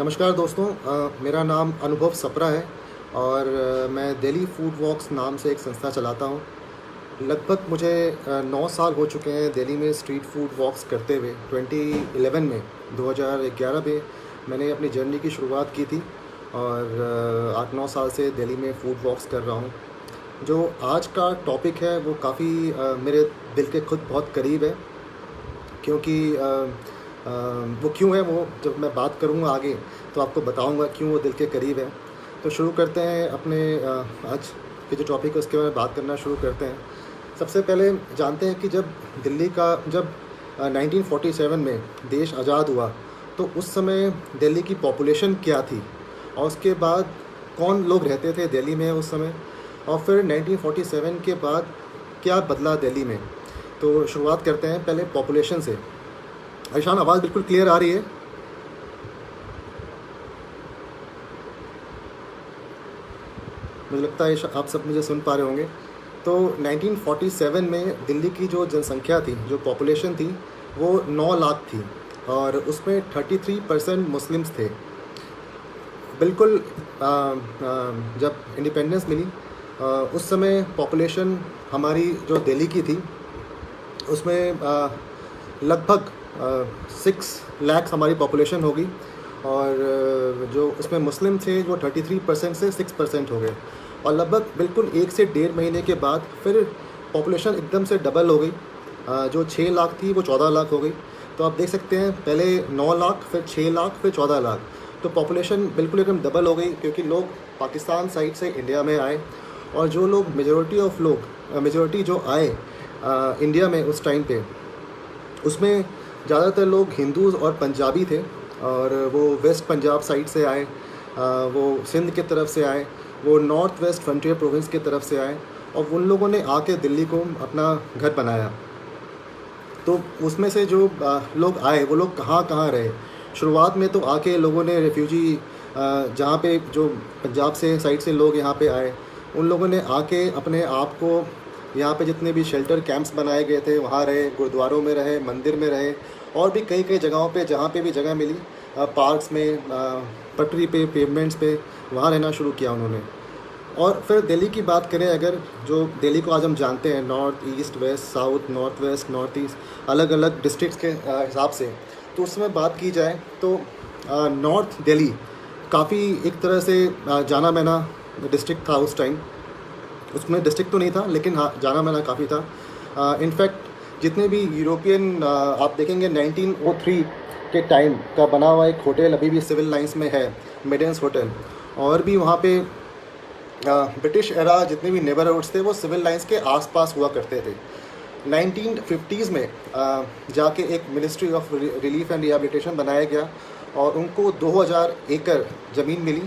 नमस्कार दोस्तों, मेरा नाम अनुभव सप्रा है और मैं दिल्ली फूड वॉक्स नाम से एक संस्था चलाता हूँ। लगभग मुझे 9 साल हो चुके हैं दिल्ली में स्ट्रीट फूड वॉक्स करते हुए। 2011 में 2011 में मैंने अपनी जर्नी की शुरुआत की थी और 8-9 साल से दिल्ली में फूड वॉक्स कर रहा हूँ। जो आज का टॉपिक है वो काफ़ी मेरे दिल के खुद बहुत करीब है, क्योंकि वो क्यों है वो जब मैं बात करूँगा आगे तो आपको बताऊँगा क्यों वो दिल के करीब है। तो शुरू करते हैं अपने आज के जो टॉपिक है उसके बारे में बात करना शुरू करते हैं। सबसे पहले जानते हैं कि जब 1947 में देश आज़ाद हुआ तो उस समय दिल्ली की पॉपुलेशन क्या थी और उसके बाद कौन लोग रहते थे दिल्ली में उस समय, और फिर 1947 के बाद क्या बदला दिल्ली में। तो शुरुआत करते हैं पहले पॉपुलेशन से। आयशान, आवाज़ बिल्कुल क्लियर आ रही है? मुझे लगता है आप सब मुझे सुन पा रहे होंगे। तो 1947 में दिल्ली की जो जनसंख्या थी, जो पॉपुलेशन थी, वो 9 लाख थी और उसमें 33% मुस्लिम्स थे। बिल्कुल जब इंडिपेंडेंस मिली उस समय पॉपुलेशन हमारी जो दिल्ली की थी उसमें लगभग 6 लाख हमारी पॉपुलेशन होगी और जो उसमें मुस्लिम थे वो 33% से 6% हो गए और लगभग बिल्कुल 1 से 1.5 महीने के बाद फिर पॉपुलेशन एकदम से डबल हो गई। जो 6 लाख थी वो 14 लाख हो गई। तो आप देख सकते हैं पहले 9 लाख, फिर 6 लाख, फिर 14 लाख। तो पॉपुलेशन बिल्कुल एकदम डबल हो गई, क्योंकि लोग पाकिस्तान साइड से इंडिया में आए और जो लोग मेजॉरिटी जो आए इंडिया में उस टाइम पे, उसमें ज़्यादातर लोग हिंदूज़ और पंजाबी थे और वो वेस्ट पंजाब साइड से आए, वो सिंध की तरफ से आए, वो नॉर्थ वेस्ट फ्रंटियर प्रोविंस की तरफ से आए और उन लोगों ने आके दिल्ली को अपना घर बनाया। तो उसमें से जो लोग आए वो लोग कहाँ कहाँ रहे। शुरुआत में तो आके लोगों ने रेफ्यूजी, जहाँ पे जो पंजाब से साइड से लोग यहाँ पे आए, उन लोगों ने आके अपने आप को यहाँ पे जितने भी शेल्टर कैंप्स बनाए गए थे वहाँ रहे, गुरुद्वारों में रहे, मंदिर में रहे और भी कई कई जगहों पे जहाँ पे भी जगह मिली, पार्क्स में, पटरी पे, पेवमेंट्स पे, वहाँ रहना शुरू किया उन्होंने। और फिर दिल्ली की बात करें अगर, जो दिल्ली को आज हम जानते हैं north east west south, north west north east, अलग अलग डिस्ट्रिक्ट्स के हिसाब से, तो उसमें बात की जाए तो नॉर्थ दिल्ली काफ़ी एक तरह से जाना माना डिस्ट्रिक्ट था उस टाइम। उसमें डिस्ट्रिक्ट तो नहीं था लेकिन हाँ जाना माना काफ़ी था। इनफैक्ट जितने भी यूरोपियन, आप देखेंगे 1903 के टाइम का बना हुआ एक होटल अभी भी सिविल लाइंस में है, मेडेंस होटल, और भी वहाँ पे ब्रिटिश एरा जितने भी नेबरहुड्स थे वो सिविल लाइंस के आसपास हुआ करते थे। 1950s में जाके एक ministry of relief and rehabilitation बनाया गया और उनको 2000 एकड़ ज़मीन मिली,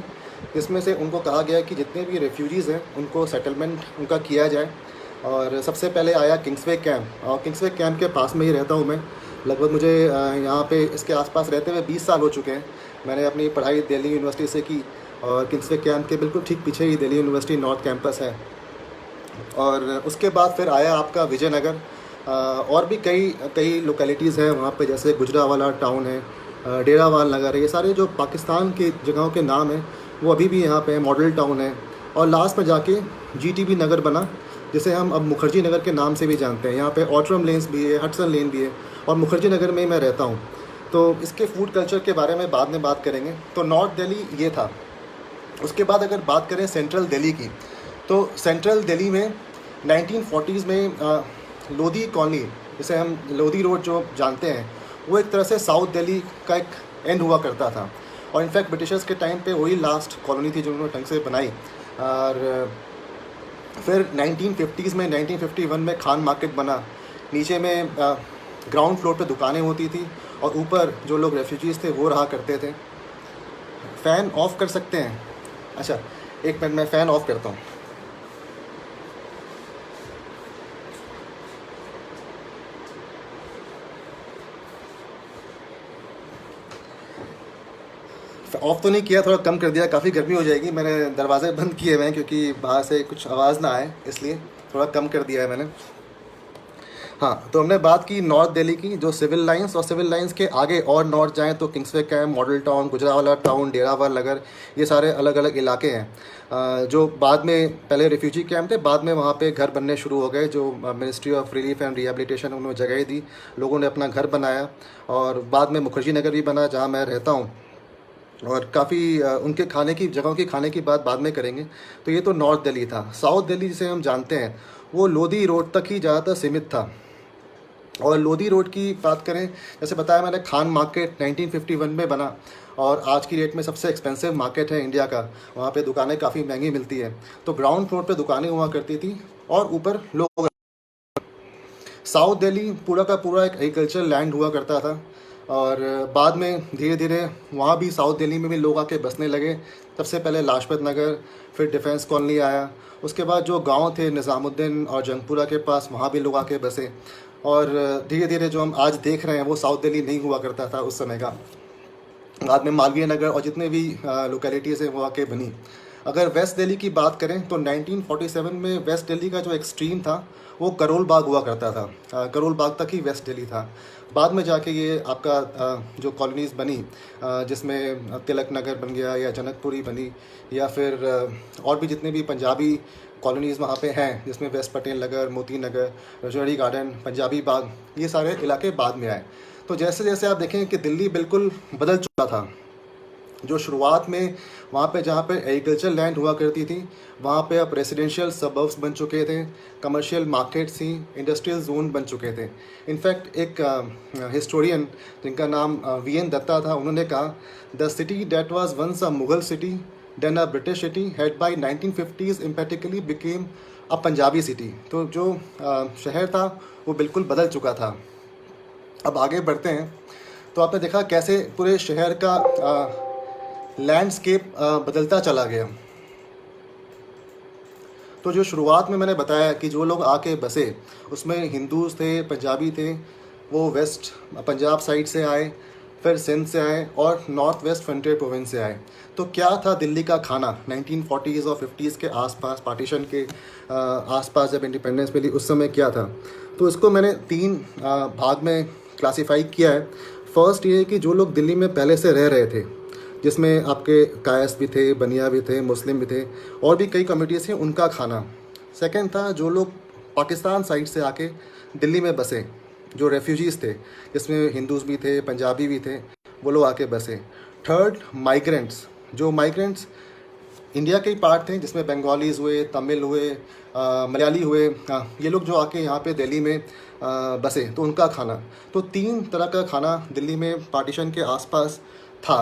जिसमें से उनको कहा गया कि जितने भी रेफ्यूजीज़ हैं उनको सेटलमेंट उनका किया जाए। और सबसे पहले आया किंग्सवे कैंप, और किंग्सवे कैंप के पास में ही रहता हूँ मैं। लगभग मुझे यहाँ पे इसके आसपास रहते हुए 20 साल हो चुके हैं। मैंने अपनी पढ़ाई दिल्ली यूनिवर्सिटी से की और किंग्सवे कैंप के बिल्कुल ठीक पीछे ही दिल्ली यूनिवर्सिटी नॉर्थ कैंपस है। और उसके बाद फिर आया आपका विजयनगर, और भी कई कई लोकेलिटीज़ हैं वहाँ पे, जैसे गुजरावाला टाउन है, डेरावाल नगर है। ये सारे जो पाकिस्तान की जगहों के नाम हैं वो अभी भी यहाँ पे मॉडल टाउन है। और लास्ट में जाके जीटीबी नगर बना, जिसे हम अब मुखर्जी नगर के नाम से भी जानते हैं। यहाँ पे ऑटरम लेन्स भी है, हडसन लेन भी है, और मुखर्जी नगर में ही मैं रहता हूँ। तो इसके फूड कल्चर के बारे में बाद में बात करेंगे। तो नॉर्थ दिल्ली ये था। उसके बाद अगर बात करें सेंट्रल दिल्ली की, तो सेंट्रल दिल्ली में 1940s में लोधी कॉलोनी, जिसे हम लोधी रोड जो जानते हैं, वो एक तरह से साउथ दिल्ली का एक एंड हुआ करता था। और इनफैक्ट ब्रिटिशर्स के टाइम पे वही लास्ट कॉलोनी थी जो उन्होंने ढंग से बनाई। और फिर 1950s में 1951 में खान मार्केट बना। नीचे में ग्राउंड फ्लोर पे दुकानें होती थी और ऊपर जो लोग रेफ्यूजीज़ थे वो रहा करते थे। फ़ैन ऑफ़ कर सकते हैं? अच्छा, एक मिनट, मैं फ़ैन ऑफ़ करता हूँ। ऑफ़ तो नहीं किया, थोड़ा कम कर दिया, काफ़ी गर्मी हो जाएगी। मैंने दरवाज़े बंद किए हुए हैं क्योंकि बाहर से कुछ आवाज़ ना आए, इसलिए थोड़ा कम कर दिया है मैंने। हाँ, तो हमने बात की नॉर्थ दिल्ली की, जो सिविल लाइंस, और सिविल लाइंस के आगे और नॉर्थ जाएँ तो किंग्सवे कैंप, मॉडल टाउन, गुजरावाला टाउन, डेरावाल नगर, ये सारे अलग अलग इलाके हैं जो बाद में पहले रिफ्यूजी कैंप थे, बाद में वहाँ पे घर बनने शुरू हो गए। जो ministry of relief and rehabilitation उन्होंने जगह दी, लोगों ने अपना घर बनाया, और बाद में मुखर्जी नगर भी बना जहाँ मैं रहता हूँ। और काफ़ी उनके खाने की जगहों की खाने की बात बाद में करेंगे। तो ये तो नॉर्थ दिल्ली था। साउथ दिल्ली जिसे हम जानते हैं वो लोधी रोड तक ही ज़्यादातर सीमित था। और लोधी रोड की बात करें, जैसे बताया मैंने, खान मार्केट 1951 में बना, और आज की डेट में सबसे एक्सपेंसिव मार्केट है इंडिया का। वहाँ पे दुकानें काफ़ी महंगी मिलती है। तो ग्राउंड फ्लोर पे दुकानें हुआ करती थी और ऊपर लोग। साउथ दिल्ली पूरा का पूरा एक एग्रीकल्चर लैंड हुआ करता था, और बाद में धीरे धीरे वहाँ भी साउथ दिल्ली में भी लोग आके बसने लगे। सबसे पहले लाजपत नगर, फिर डिफेंस कॉलोनी आया, उसके बाद जो गांव थे निज़ामुद्दीन और जंगपुरा के पास, वहाँ भी लोग आके बसे। और धीरे धीरे जो हम आज देख रहे हैं वो साउथ दिल्ली नहीं हुआ करता था उस समय का। बाद में मालवीय नगर और जितने भी लोकेलिटीज़ हैं वो आके बनी। अगर वेस्ट दिल्ली की बात करें तो 1947 में वेस्ट दिल्ली का जो एक्सट्रीम था वो करोल बाग हुआ करता था। करोल बाग तक ही वेस्ट दिल्ली था। बाद में जाके ये आपका जो कॉलोनीज़ बनी, जिसमें तिलक नगर बन गया या जनकपुरी बनी, या फिर और भी जितने भी पंजाबी कॉलोनीज़ वहाँ पे हैं, जिसमें वेस्ट पटेल नगर, मोती नगर, रजौरी गार्डन, पंजाबी बाग, ये सारे इलाके बाद में आए। तो जैसे जैसे आप देखें कि दिल्ली बिल्कुल बदल चुका था। जो शुरुआत में वहाँ पे जहाँ पे एग्रीकल्चर लैंड हुआ करती थी, वहाँ पे अब रेसिडेंशियल सबर्ब्स बन चुके थे, कमर्शियल मार्केट्स थी, इंडस्ट्रियल जोन बन चुके थे। इनफैक्ट एक हिस्टोरियन जिनका नाम वी.एन. दत्ता था, उन्होंने कहा, the city that was once a Mughal city then a British city had by 1950s emphatically became a Punjabi city. तो जो शहर था वो बिल्कुल बदल चुका था। अब आगे बढ़ते हैं तो आपने देखा कैसे पूरे शहर का लैंडस्केप बदलता चला गया। तो जो शुरुआत में मैंने बताया कि जो लोग आके बसे उसमें हिंदूज थे, पंजाबी थे, वो वेस्ट पंजाब साइड से आए, फिर सिंध से आए और नॉर्थ वेस्ट फ्रंटियर प्रोविंस से आए। तो क्या था दिल्ली का खाना 1940s और 50s के आसपास, पार्टीशन के आसपास जब इंडिपेंडेंस मिली उस समय क्या था? तो इसको मैंने 3 भाग में क्लासीफाई किया है। फर्स्ट ये है कि जो लोग दिल्ली में पहले से रह रहे थे, जिसमें आपके कायस भी थे, बनिया भी थे, मुस्लिम भी थे, और भी कई कम्युनिटीज़ थी, उनका खाना। सेकंड था जो लोग पाकिस्तान साइड से आके दिल्ली में बसे, जो रेफ्यूजीज़ थे, जिसमें हिंदूज़ भी थे, पंजाबी भी थे, वो लोग आके बसे। थर्ड, माइग्रेंट्स, जो माइग्रेंट्स इंडिया के ही पार्ट थे, जिसमें बंगालीज़ हुए, तमिल हुए, मलयाली हुए, ये लोग जो आके यहाँ पे दिल्ली में बसे, तो उनका खाना। तो 3 तरह का खाना दिल्ली में पार्टीशन के आसपास था।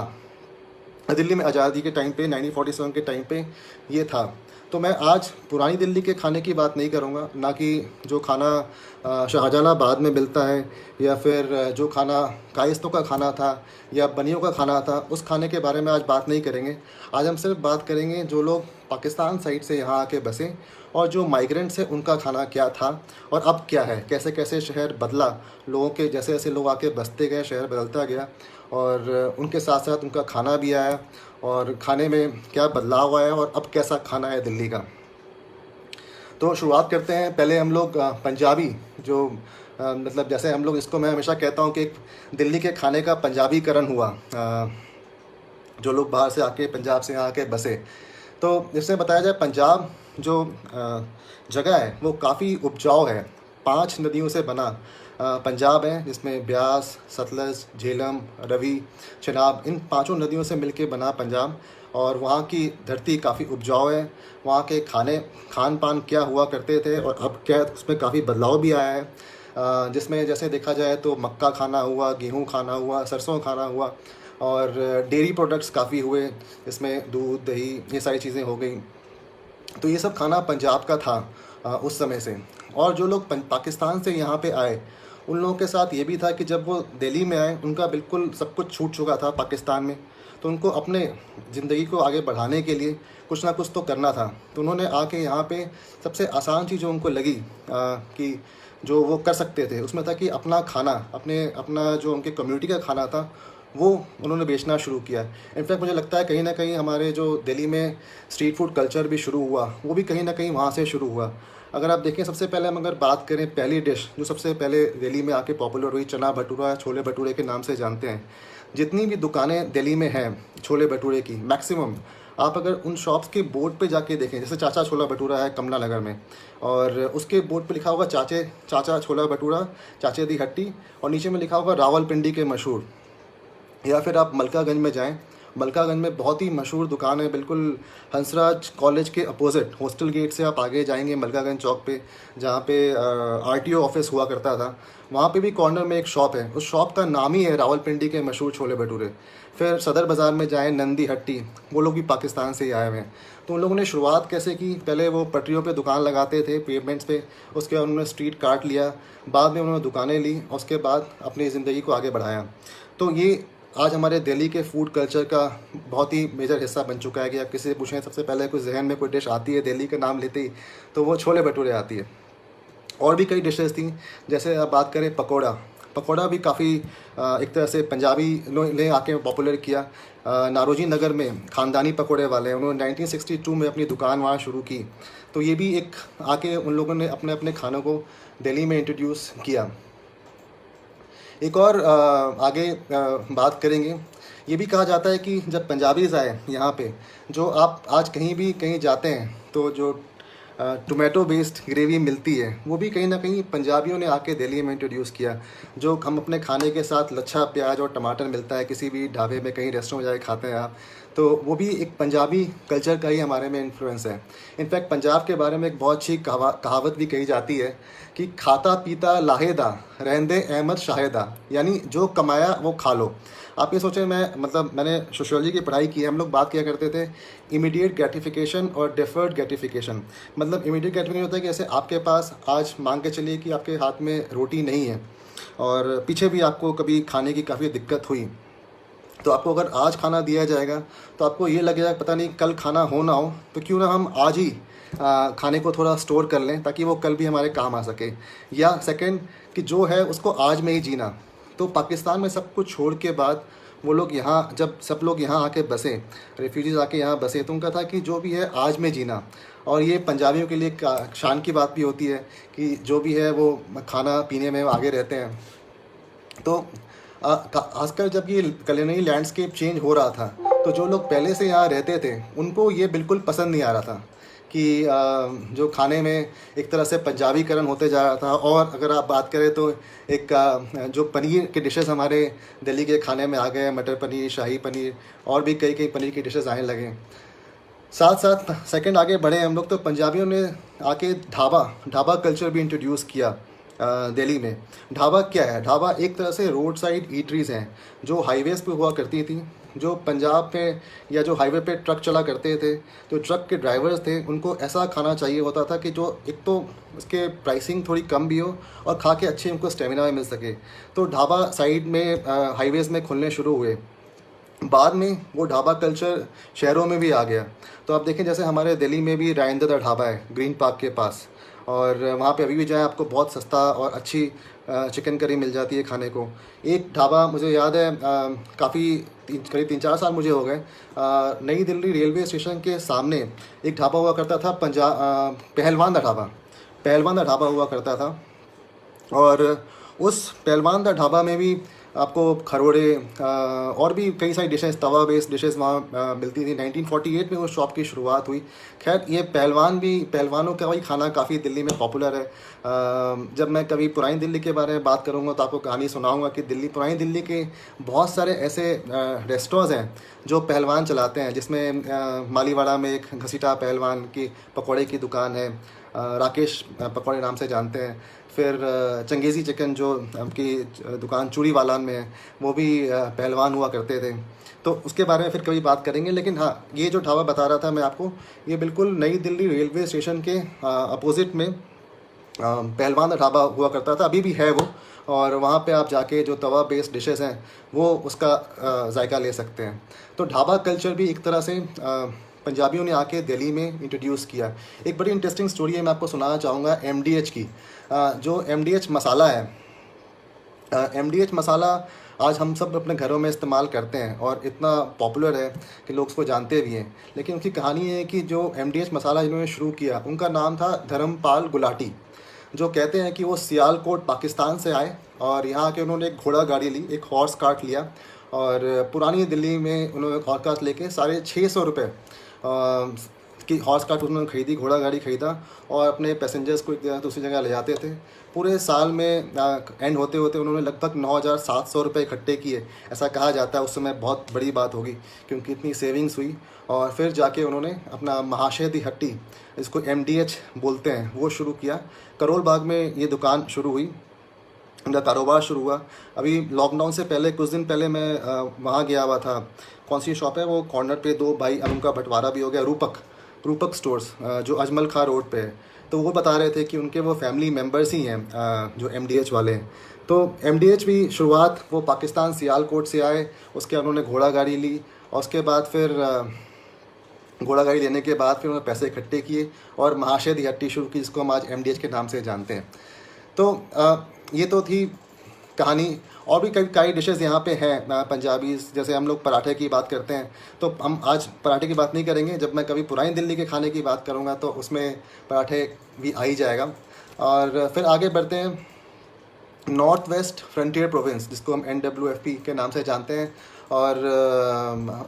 दिल्ली में आज़ादी के टाइम पे 1947 के टाइम पे ये था। तो मैं आज पुरानी दिल्ली के खाने की बात नहीं करूँगा, ना कि जो खाना शाहजहानाबाद में मिलता है, या फिर जो खाना कायस्तों का खाना था या बनियों का खाना था, उस खाने के बारे में आज बात नहीं करेंगे। आज हम सिर्फ बात करेंगे जो लोग पाकिस्तान साइड से यहाँ आके बसे और जो माइग्रेंट्स हैं उनका खाना क्या था और अब क्या है, कैसे कैसे शहर बदला, लोगों के जैसे जैसे लोग आके बसते गए शहर बदलता गया, और उनके साथ साथ उनका खाना भी आया और खाने में क्या बदलाव आया और अब कैसा खाना है दिल्ली का। तो शुरुआत करते हैं। पहले हम लोग पंजाबी, जो मतलब जैसे हम लोग इसको, मैं हमेशा कहता हूँ कि एक दिल्ली के खाने का पंजाबीकरण हुआ। जो लोग बाहर से आके पंजाब से यहाँ आके बसे, तो जिससे बताया जाए पंजाब जो जगह है वो काफ़ी उपजाऊ है। 5 नदियों से बना पंजाब है, जिसमें ब्यास, सतलज, झेलम, रवि, चनाब, इन 5 नदियों से मिलके बना पंजाब। और वहाँ की धरती काफ़ी उपजाऊ है। वहाँ के खान पान क्या हुआ करते थे और अब क्या, उसमें काफ़ी बदलाव भी आया है। जिसमें जैसे देखा जाए तो मक्का खाना हुआ, गेहूँ खाना हुआ, सरसों खाना हुआ, और डेयरी प्रोडक्ट्स काफ़ी हुए, इसमें दूध, दही, ये सारी चीज़ें हो गई। तो ये सब खाना पंजाब का था उस समय से। और जो लोग पाकिस्तान से यहाँ पे आए, उन लोगों के साथ ये भी था कि जब वो दिल्ली में आए, उनका बिल्कुल सब कुछ छूट चुका था पाकिस्तान में, तो उनको अपने ज़िंदगी को आगे बढ़ाने के लिए कुछ ना कुछ तो करना था। तो उन्होंने आके यहाँ पे सबसे आसान चीज़ जो उनको लगी कि जो वो कर सकते थे, उसमें था कि अपना खाना, अपना जो उनके कम्युनिटी का खाना था वो उन्होंने बेचना शुरू किया। इनफैक्ट मुझे लगता है कहीं ना कहीं हमारे जो दिल्ली में स्ट्रीट फूड कल्चर भी शुरू हुआ, वो भी कहीं ना कहीं वहाँ से शुरू हुआ। अगर आप देखें, सबसे पहले हम अगर बात करें पहली डिश जो सबसे पहले दिल्ली में आके पॉपुलर हुई, चना भटूरा, छोले भटूरे के नाम से जानते हैं। जितनी भी दुकानें दिल्ली में हैं छोले भटूरे की, मैक्सिमम आप अगर उन शॉप्स के बोर्ड पे जाके देखें, जैसे चाचा छोला भटूरा है कमला नगर में, और उसके बोर्ड पे लिखा होगा चाचा छोला भटूरा, चाचे दी हट्टी, और नीचे में लिखा होगा रावलपिंडी के मशहूर। या फिर आप मलकागंज में जाएं, मलकागंज में बहुत ही मशहूर दुकान है, बिल्कुल हंसराज कॉलेज के अपोजिट, हॉस्टल गेट से आप आगे जाएंगे मलकागंज चौक पे, जहाँ पे आरटीओ ऑफिस हुआ करता था, वहाँ पे भी कॉर्नर में एक शॉप है, उस शॉप का नाम ही है रावलपिंडी के मशहूर छोले भटूरे। फिर सदर बाज़ार में जाएं, नंदी हट्टी, वो लोग भी पाकिस्तान से ही आए हुए हैं। तो उन लोगों ने शुरुआत कैसे की, पहले वो पटरियों पे दुकान लगाते थे, पेमेंट्स पे, उसके बाद उन्होंने स्ट्रीट काट लिया, बाद में उन्होंने दुकानें ली, और उसके बाद अपनी ज़िंदगी को आगे बढ़ाया। तो ये आज हमारे दिल्ली के फूड कल्चर का बहुत ही मेजर हिस्सा बन चुका है कि आप किसी से पूछें सबसे पहले कोई जहन में कोई डिश आती है दिल्ली का नाम लेते ही, तो वो छोले भटूरे आती है। और भी कई डिशेस थी, जैसे आप बात करें पकोड़ा, पकोड़ा भी काफ़ी एक तरह से पंजाबी ने आके पॉपुलर किया। नारोजी नगर में ख़ानदानी पकोड़े वाले, उन्होंने 1962 में अपनी दुकान वहाँ शुरू की। तो ये भी एक आके उन लोगों ने अपने अपने खानों को दिल्ली में इंट्रोड्यूस किया। एक और आगे बात करेंगे, ये भी कहा जाता है कि जब पंजाबीज़ आए यहाँ पे, जो आप आज कहीं भी कहीं जाते हैं तो जो टोमेटो बेस्ड ग्रेवी मिलती है, वो भी कहीं ना कहीं पंजाबियों ने आके दिल्ली में इंट्रोड्यूस किया। जो हम अपने खाने के साथ लच्छा प्याज और टमाटर मिलता है किसी भी ढाबे में, कहीं रेस्टोरेंट में जाके खाते हैं आप, तो वो भी एक पंजाबी कल्चर का ही हमारे में इन्फ्लुएंस है। इनफैक्ट पंजाब के बारे में एक बहुत अच्छी कहावत भी कही जाती है कि खाता पीता लाहेदा रहंदे अहमद शाहिदा, यानी जो कमाया वो खा लो। आप ये सोचें, मैंने सोशियोलॉजी की पढ़ाई की है, हम लोग बात किया करते थे इमीडिएट ग्रेटिफिकेशन और डिफर्ड ग्रेटिफिकेशन। मतलब इमीडिएट ग्रेटिफिकेशन होता है कि जैसे आपके पास आज मान के चलिए कि आपके हाथ में रोटी नहीं है और पीछे भी आपको कभी खाने की काफ़ी दिक्कत हुई, तो आपको अगर आज खाना दिया जाएगा तो आपको ये लगेगा पता नहीं कल खाना हो ना हो, तो क्यों ना हम आज ही खाने को थोड़ा स्टोर कर लें ताकि वो कल भी हमारे काम आ सके। या सेकंड कि जो है उसको आज में ही जीना। तो पाकिस्तान में सब कुछ छोड़ के बाद वो लोग यहाँ, जब सब लोग यहाँ आके बसे, रेफ्यूजीज़ आके यहाँ बसे, तो उनका था कि जो भी है आज में जीना। और ये पंजाबियों के लिए शान की बात भी होती है कि जो भी है वो खाना पीने में आगे रहते हैं। तो खासकर जब ये कॉलोनी लैंडस्केप चेंज हो रहा था, तो जो लोग पहले से यहाँ रहते थे उनको ये बिल्कुल पसंद नहीं आ रहा था कि जो खाने में एक तरह से पंजाबीकरण होते जा रहा था। और अगर आप बात करें तो एक जो पनीर के डिशेस हमारे दिल्ली के खाने में आ गए, मटर पनीर, शाही पनीर, और भी कई कई पनीर की डिशेस आने लगे। साथ साथ सेकंड आगे बढ़े हम लोग, तो पंजाबियों ने आके ढाबा कल्चर भी इंट्रोड्यूस किया दिल्ली में। ढाबा क्या है? ढाबा एक तरह से रोड साइड ईटरीज़ हैं जो हाईवेज़ पे हुआ करती थी। जो पंजाब पे या जो हाईवे पे ट्रक चला करते थे, तो ट्रक के ड्राइवर्स थे, उनको ऐसा खाना चाहिए होता था कि जो एक तो उसके प्राइसिंग थोड़ी कम भी हो और खा के अच्छे उनको स्टेमिना में मिल सके। तो ढाबा साइड में हाईवेज़ में खुलने शुरू हुए। बाद में वो ढाबा कल्चर शहरों में भी आ गया। तो आप देखें जैसे हमारे दिल्ली में भी राजेंद्र दा ढाबा है ग्रीन पार्क के पास, और वहाँ पे अभी भी जाएँ आपको बहुत सस्ता और अच्छी चिकन करी मिल जाती है खाने को। एक ढाबा मुझे याद है, काफ़ी करीब 3-4 साल मुझे हो गए, नई दिल्ली रेलवे स्टेशन के सामने एक ढाबा हुआ करता था, पहलवान दा ढाबा हुआ करता था। और उस पहलवान दा ढाबा में भी आपको खरोड़े और भी कई सारी डिशेस, तवा बेस्ड डिशेस वहाँ मिलती थी। 1948 में उस शॉप की शुरुआत हुई। खैर ये पहलवानों का वही खाना काफ़ी दिल्ली में पॉपुलर है। जब मैं कभी पुरानी दिल्ली के बारे में बात करूँगा तो आपको कहानी सुनाऊँगा कि पुरानी दिल्ली के बहुत सारे ऐसे रेस्टोरेंट्स हैं जो पहलवान चलाते हैं, जिसमें मालीवाड़ा में एक घसीटा पहलवान की पकौड़े की दुकान है, राकेश पकौड़े नाम से जानते हैं। फिर चंगेज़ी चिकन जो आपकी दुकान चूड़ी वालान में है, वो भी पहलवान हुआ करते थे। तो उसके बारे में फिर कभी बात करेंगे। लेकिन हाँ, ये जो ढाबा बता रहा था मैं आपको, ये बिल्कुल नई दिल्ली रेलवे स्टेशन के अपोजिट में पहलवान ढाबा हुआ करता था, अभी भी है वो। और वहाँ पे आप जाके जो तवा बेस्ड डिशेस हैं वो उसका जायका ले सकते हैं। तो ढाबा कल्चर भी एक तरह से पंजाबियों ने आके दिल्ली में इंट्रोड्यूस किया। एक बड़ी इंटरेस्टिंग स्टोरी है, मैं आपको सुनाना चाहूँगा MDH की। जो MDH मसाला है, MDH मसाला आज हम सब अपने घरों में इस्तेमाल करते हैं और इतना पॉपुलर है कि लोग उसको जानते भी हैं। लेकिन उनकी कहानी ये है कि जो MDH मसाला जिन्होंने शुरू किया उनका नाम था धर्मपाल गुलाटी, जो कहते हैं कि वो सियालकोट पाकिस्तान से आए और यहाँ आके उन्होंने एक घोड़ा गाड़ी ली, एक हॉर्स कार्ट लिया और पुरानी दिल्ली में उन्होंने हॉर्स कार्ट लेके 650 की हॉर्स कार्ट उन्होंने खरीदी, घोड़ा गाड़ी खरीदा और अपने पैसेंजर्स को एक जगह दूसरी जगह ले जाते थे। पूरे साल में एंड होते होते उन्होंने लगभग 9,700 रुपये इकट्ठे किए। ऐसा कहा जाता है उस समय बहुत बड़ी बात होगी क्योंकि इतनी सेविंग्स हुई। और फिर जाके उन्होंने अपना महाशय दी हट्टी, इसको MDH बोलते हैं, वो शुरू किया। करोल बाग में ये दुकान शुरू हुई, उनका कारोबार शुरू हुआ। अभी लॉकडाउन से पहले कुछ दिन पहले मैं वहाँ गया हुआ था। कौन सी शॉप है वो, कॉर्नर पे 2 भाई, अब उनका बंटवारा भी हो गया, रूपक स्टोर्स, जो अजमल खां रोड पे है। तो वो बता रहे थे कि उनके वो फैमिली मेम्बर्स ही हैं जो MDH वाले हैं। तो MDH भी शुरुआत वो पाकिस्तान सियालकोट से आए, उसके उन्होंने घोड़ा गाड़ी ली और उसके बाद फिर घोड़ा गाड़ी लेने के बाद फिर उन्होंने पैसे इकट्ठे किए और महाशय दी हट्टी शुरू की, जिसको हम आज MDH के नाम से जानते हैं। तो ये तो थी कहानी। और भी कई डिशेज़ यहाँ पे हैं पंजाबी, जैसे हम लोग पराठे की बात करते हैं, तो हम आज पराठे की बात नहीं करेंगे। जब मैं कभी पुरानी दिल्ली के खाने की बात करूँगा तो उसमें पराठे भी आ ही जाएगा। और फिर आगे बढ़ते हैं नॉर्थ वेस्ट फ्रंटियर प्रोविंस, जिसको हम NWFP के नाम से जानते हैं और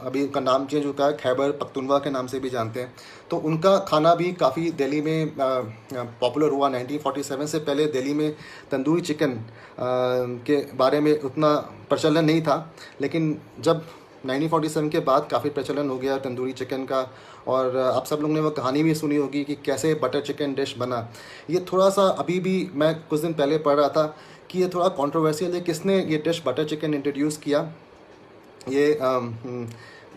अभी उनका नाम चेंज होता है, खैबर पख्तूनवा के नाम से भी जानते हैं। तो उनका खाना भी काफ़ी दिल्ली में पॉपुलर हुआ। 1947 से पहले दिल्ली में तंदूरी चिकन के बारे में उतना प्रचलन नहीं था, लेकिन जब 1947 के बाद काफ़ी प्रचलन हो गया तंदूरी चिकन का। और आप सब लोगों ने वो कहानी भी सुनी होगी कि कैसे बटर चिकन डिश बना। ये थोड़ा सा अभी भी मैं कुछ दिन पहले पढ़ रहा था कि ये थोड़ा कंट्रोवर्शियल है, किसने ये डिश बटर चिकन इंट्रोड्यूस किया। ये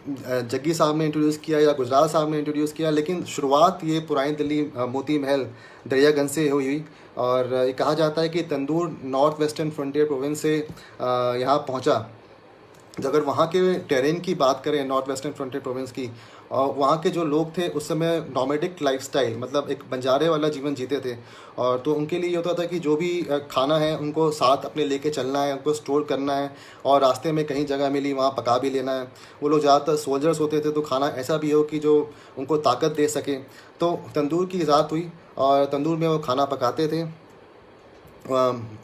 जग्गी साहब ने इंट्रोड्यूस किया या गुजराल साहब ने इंट्रोड्यूस किया, लेकिन शुरुआत ये पुरानी दिल्ली मोती महल दरियागंज से हुई। और ये कहा जाता है कि तंदूर नॉर्थ वेस्टर्न फ्रंटियर प्रोविंस से यहाँ पहुँचा। अगर वहाँ के टेरेन की बात करें नॉर्थ वेस्टर्न फ्रंटियर प्रोविंस की, और वहाँ के जो लोग थे उस समय नॉमेडिक लाइफस्टाइल, मतलब एक बंजारे वाला जीवन जीते थे। और तो उनके लिए ये होता था कि जो भी खाना है उनको साथ अपने लेके चलना है, उनको स्टोर करना है और रास्ते में कहीं जगह मिली वहाँ पका भी लेना है। वो लोग ज़्यादातर सोल्जर्स होते थे, तो खाना ऐसा भी हो कि जो उनको ताकत दे सके। तो तंदूर की ईजाद हुई और तंदूर में वो खाना पकाते थे,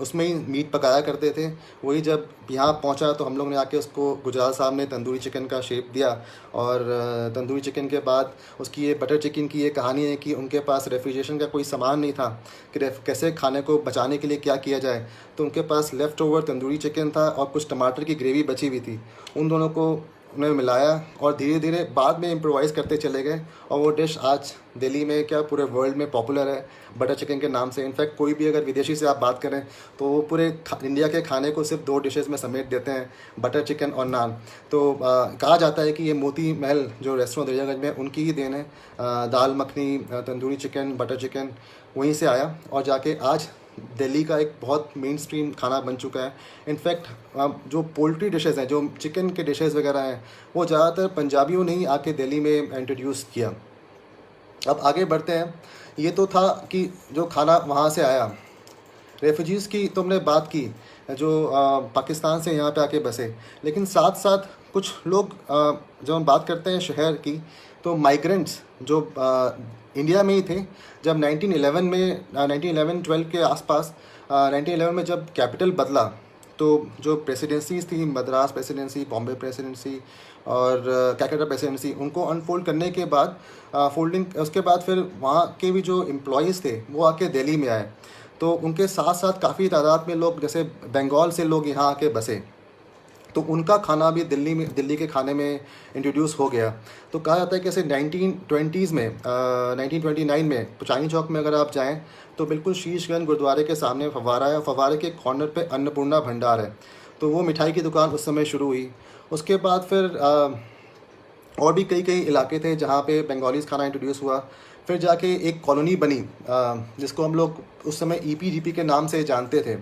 उसमें ही मीट पकाया करते थे। वही जब यहाँ पहुँचा तो हम लोग ने आके उसको, गुजराल साहब ने तंदूरी चिकन का शेप दिया। और तंदूरी चिकन के बाद उसकी ये बटर चिकन की ये कहानी है कि उनके पास रेफ्रिजरेशन का कोई सामान नहीं था कि कैसे खाने को बचाने के लिए क्या किया जाए। तो उनके पास लेफ़्ट ओवर तंदूरी चिकन था और कुछ टमाटर की ग्रेवी बची हुई थी। उन दोनों को उन्हें मिलाया और धीरे धीरे बाद में इम्प्रोवाइज़ करते चले गए और वो डिश आज दिल्ली में क्या पूरे वर्ल्ड में पॉपुलर है बटर चिकन के नाम से। इनफैक्ट कोई भी अगर विदेशी से आप बात करें तो वो पूरे इंडिया के खाने को सिर्फ 2 डिशेज़ में समेट देते हैं, बटर चिकन और नान। तो कहा जाता है कि ये मोती महल जो रेस्टोरेंट दरियागंज में, उनकी ही देन है। Dal makhani, tandoori chicken, butter chicken वहीं से आया और जाके आज दिल्ली का एक बहुत मेन स्ट्रीम खाना बन चुका है। इनफैक्ट जो पोल्ट्री डिशेज़ हैं, जो चिकन के डिशेज़ वगैरह हैं, वो ज़्यादातर पंजाबियों ने ही आके दिल्ली में इंट्रोड्यूस किया। अब आगे बढ़ते हैं। ये तो था कि जो खाना वहाँ से आया। रेफ्यूजीज़ की तो हमने बात की जो पाकिस्तान से यहाँ पे आके बसे, लेकिन साथ साथ कुछ लोग जब हम बात करते हैं शहर की, तो माइग्रेंट्स जो इंडिया में ही थे। जब 1911 में 1911-12 के आसपास 1911 में जब कैपिटल बदला, तो जो प्रेसिडेंसीज थी, मद्रास प्रेसिडेंसी, बॉम्बे प्रेसिडेंसी और कैलकाटा प्रेसिडेंसी, उनको अनफोल्ड करने के बाद फोल्डिंग उसके बाद फिर वहाँ के भी जो एम्प्लॉयज़ थे वो आके दिल्ली में आए। तो उनके साथ साथ काफ़ी तादाद में लोग, जैसे बंगाल से लोग यहाँ आके बसे, तो उनका खाना भी दिल्ली के खाने में इंट्रोड्यूस हो गया। तो कहा जाता है कि जैसे 1920s में 1929 में चांदनी चौक में अगर आप जाएं तो बिल्कुल शीशगंज गुरुद्वारे के सामने फव्वारा है, फव्वारे के कॉर्नर पे अन्नपूर्णा भंडार है। तो वो मिठाई की दुकान उस समय शुरू हुई। उसके बाद फिर और भी कई इलाके थे जहाँ पे बंगालीज़ खाना इंट्रोड्यूस हुआ। फिर जाके एक कॉलोनी बनी जिसको हम लोग उस समय EPGP के नाम से जानते थे,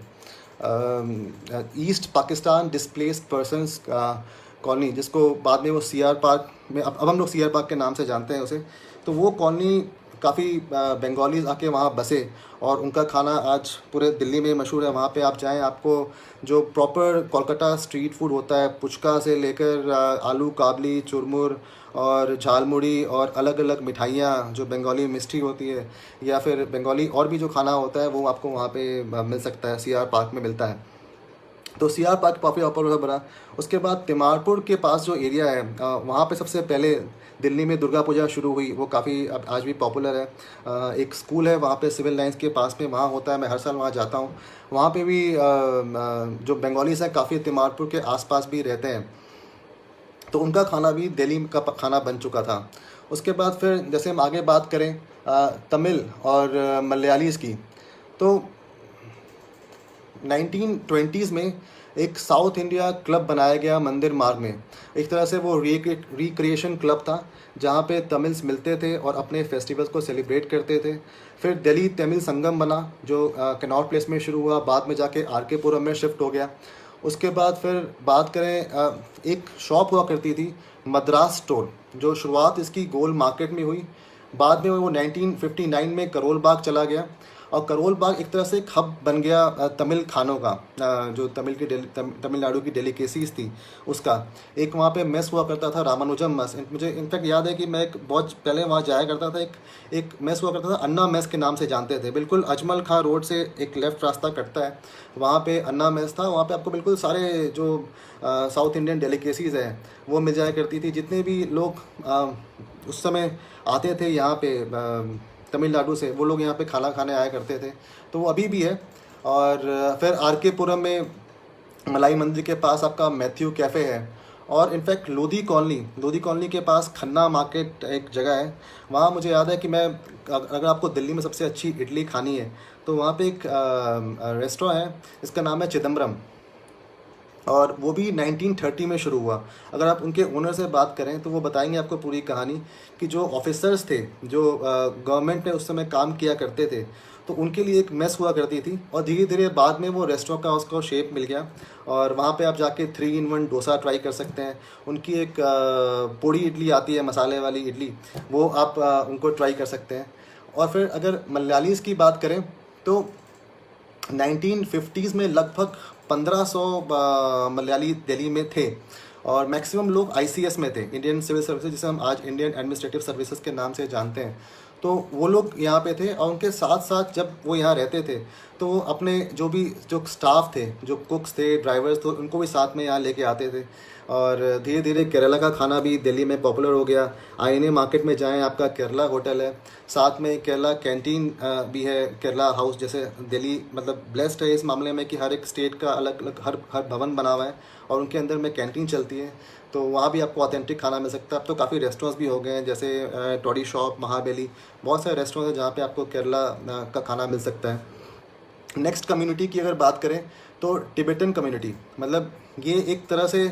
east Pakistan displaced persons colony, जिसको बाद में वो CR पार्क में, अब हम लोग CR पार्क के नाम से जानते हैं उसे। तो वो कॉलोनी काफ़ी बंगालीज आके वहाँ बसे और उनका खाना आज पूरे दिल्ली में मशहूर है। वहाँ पे आप जाएं, आपको जो प्रॉपर कोलकाता स्ट्रीट फूड होता है, पुचका से लेकर आलू काबली, चुरमुर और झालमुड़ी और अलग अलग मिठाइयाँ जो बंगाली मिष्टी होती है, या फिर बंगाली और भी जो खाना होता है वो आपको वहाँ पे मिल सकता है, CR पार्क में मिलता है। तो CR पार्क काफ़ी पॉपुलर बना। उसके बाद तिमारपुर के पास जो एरिया है वहाँ पे सबसे पहले दिल्ली में दुर्गा पूजा शुरू हुई, वो काफ़ी अब आज भी पॉपुलर है। एक स्कूल है वहाँ पे सिविल लाइंस के पास में, वहाँ होता है, मैं हर साल वहाँ जाता हूँ। वहाँ पे भी जो बंगालीज हैं काफ़ी तिमारपुर के आसपास भी रहते हैं, तो उनका खाना भी दिल्ली का खाना बन चुका था। उसके बाद फिर जैसे हम आगे बात करें तमिल और मलयालीज़ की, तो 1920s में एक साउथ इंडिया क्लब बनाया गया मंदिर मार्ग में। एक तरह से वो रिक्रिएशन क्लब था जहाँ पे तमिल्स मिलते थे और अपने फेस्टिवल्स को सेलिब्रेट करते थे। फिर दिल्ली तमिल संगम बना जो कनॉट प्लेस में शुरू हुआ, बाद में जाके RK पुरम में शिफ्ट हो गया। उसके बाद फिर बात करें एक शॉप हुआ करती थी मद्रास स्टोर, जो शुरुआत इसकी गोल मार्केट में हुई, बाद में वो 1959 में करोल बाग चला गया और करोल बाग एक तरह से एक हब बन गया तमिल खानों का। जो तमिलनाडु की डेलिकेसीज थी उसका एक वहाँ पे मेस हुआ करता था, रामानुजम मेस। मुझे इनफैक्ट याद है कि मैं एक बहुत पहले वहाँ जाया करता था, एक मेस हुआ करता था, अन्ना मेस के नाम से जानते थे। बिल्कुल अजमल खां रोड से एक लेफ़्ट रास्ता कटता है, वहाँ पे अन्ना मेस था। वहाँ पे आपको बिल्कुल सारे जो साउथ इंडियन डेलिकेसीज़ हैं वो मिल जाया करती थी। जितने भी लोग उस समय आते थे यहाँ पे तमिलनाडु से, वो लोग यहाँ पे खाना खाने आया करते थे, तो वो अभी भी है। और फिर RK पुरम में मलाई मंदिर के पास आपका मैथ्यू कैफ़े है, और इनफैक्ट लोधी कॉलोनी के पास खन्ना मार्केट एक जगह है, वहाँ मुझे याद है कि मैं अगर आपको दिल्ली में सबसे अच्छी इडली खानी है तो वहाँ पे एक रेस्टोरेंट है, इसका नाम है चिदम्बरम, और वो भी 1930 में शुरू हुआ। अगर आप उनके ओनर से बात करें तो वो बताएंगे आपको पूरी कहानी कि जो ऑफिसर्स थे जो गवर्नमेंट में उस समय काम किया करते थे, तो उनके लिए एक मेस हुआ करती थी, और धीरे धीरे बाद में वो रेस्टोरेंट का उसको शेप मिल गया, और वहाँ पे आप जाके 3-in-1 डोसा ट्राई कर सकते हैं। उनकी एक पोड़ी इडली आती है, मसाले वाली इडली, वो आप उनको ट्राई कर सकते हैं। और फिर अगर मलयालीज़ की बात करें तो 1950s में लगभग 1500 मलयाली दिल्ली में थे, और मैक्सिमम लोग ICS में थे, इंडियन सिविल सर्विसेज, जिसे हम आज इंडियन एडमिनिस्ट्रेटिव सर्विसेज के नाम से जानते हैं। तो वो लोग यहाँ पे थे, और उनके साथ साथ जब वो यहाँ रहते थे तो वो अपने जो स्टाफ थे, जो कुक्स थे, ड्राइवर्स थे, उनको भी साथ में यहाँ लेके आते थे। और धीरे धीरे केरला का खाना भी दिल्ली में पॉपुलर हो गया। आईएनए मार्केट में जाएं, आपका केरला होटल है, साथ में केरला कैंटीन भी है, केरला हाउस। जैसे दिल्ली मतलब ब्लेस्ड है इस मामले में कि हर एक स्टेट का अलग अलग हर भवन बना हुआ है और उनके अंदर में कैंटीन चलती है, तो वहाँ भी आपको ऑथेंटिक खाना मिल सकता है। अब तो काफ़ी रेस्टोरेंट्स भी हो गए हैं, जैसे टॉडी शॉप, महाबली, बहुत सारे रेस्टोरेंट्स हैं जहाँ पे आपको केरला का खाना मिल सकता है। नेक्स्ट कम्युनिटी की अगर बात करें तो टिबेटन कम्युनिटी, मतलब ये एक तरह से